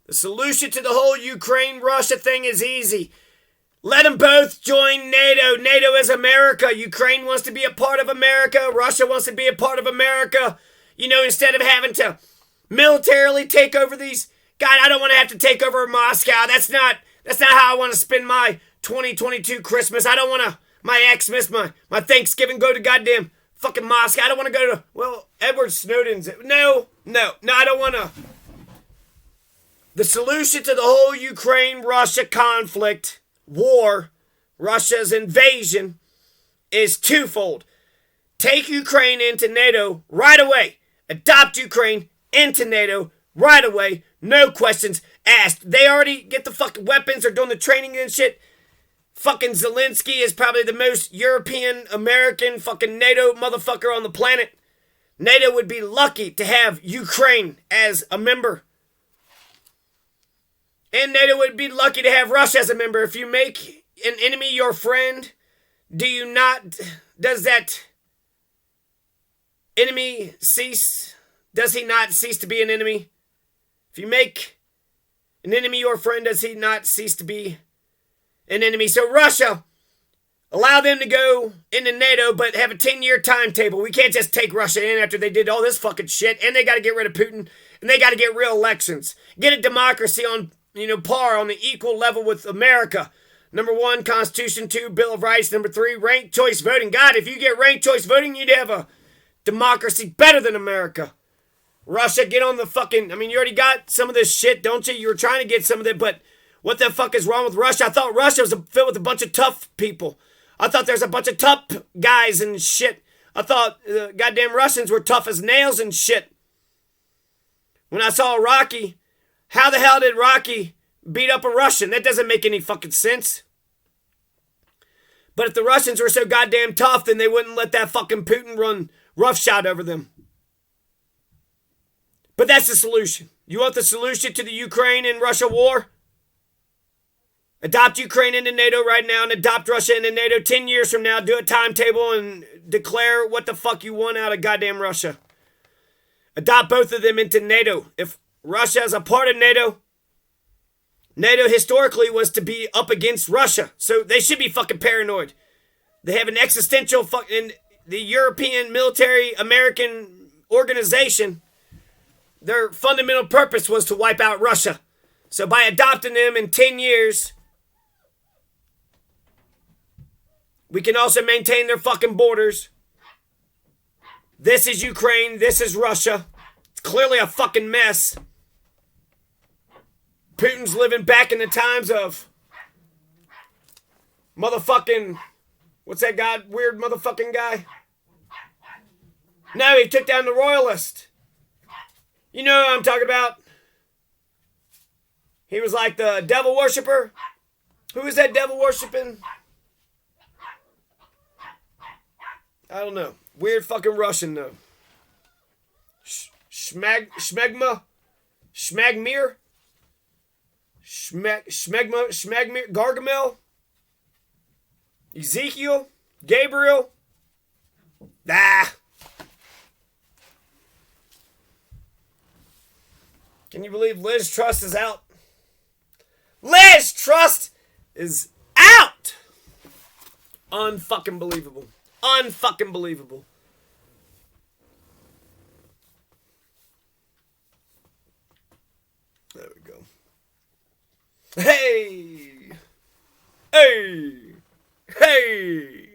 The solution to the whole Ukraine-Russia thing is easy. Let them both join NATO. NATO is America. Ukraine wants to be a part of America. Russia wants to be a part of America. You know, instead of having to militarily take over these... God, I don't want to have to take over Moscow. That's not how I want to spend my 2022 Christmas. I don't want to... My Xmas, my Thanksgiving go to goddamn fucking Moscow. I don't want to go to... Well, Edward Snowden's... No, I don't want to... The solution to the whole Ukraine-Russia conflict, war, Russia's invasion, is twofold. Take Ukraine into NATO right away. Adopt Ukraine into NATO right away. No questions asked. They already get the fucking weapons. They're doing the training and shit. Fucking Zelensky is probably the most European-American fucking NATO motherfucker on the planet. NATO would be lucky to have Ukraine as a member. And NATO would be lucky to have Russia as a member. If you make an enemy your friend, does that enemy cease? Does he not cease to be an enemy? If you make an enemy your friend, does he not cease to be an enemy? So Russia, allow them to go into NATO, but have a 10-year timetable. We can't just take Russia in after they did all this fucking shit, and they got to get rid of Putin, and they got to get real elections. Get a democracy on, par on the equal level with America. Number 1, Constitution. 2, Bill of Rights. Number 3, ranked choice voting. God, if you get ranked choice voting, you'd have a democracy better than America. Russia, get on the fucking... you already got some of this shit, don't you? You were trying to get some of it, but what the fuck is wrong with Russia? I thought Russia was filled with a bunch of tough people. I thought there's a bunch of tough guys and shit. I thought goddamn Russians were tough as nails and shit. When I saw Rocky, how the hell did Rocky beat up a Russian? That doesn't make any fucking sense. But if the Russians were so goddamn tough, then they wouldn't let that fucking Putin run roughshod over them. But that's the solution. You want the solution to the Ukraine and Russia war? Adopt Ukraine into NATO right now and adopt Russia into NATO 10 years from now. Do a timetable and declare what the fuck you want out of goddamn Russia. Adopt both of them into NATO. If Russia is a part of NATO, NATO historically was to be up against Russia. So they should be fucking paranoid. They have an existential fucking... The European military American organization, their fundamental purpose was to wipe out Russia. So by adopting them in 10 years, we can also maintain their fucking borders. This is Ukraine. This is Russia. It's clearly a fucking mess. Putin's living back in the times of motherfucking... What's that guy? Weird motherfucking guy? No, he took down the royalist. You know what I'm talking about. He was like the devil worshiper. Who is that devil worshiping? I don't know. Weird fucking Russian though. Smegma? Smagmir? Smegma? Gargamel? Ezekiel? Gabriel? Can you believe Liz Truss is out? Liz Truss is out! Unfucking believable. Unfucking believable. There we go. Hey! Hey! Hey!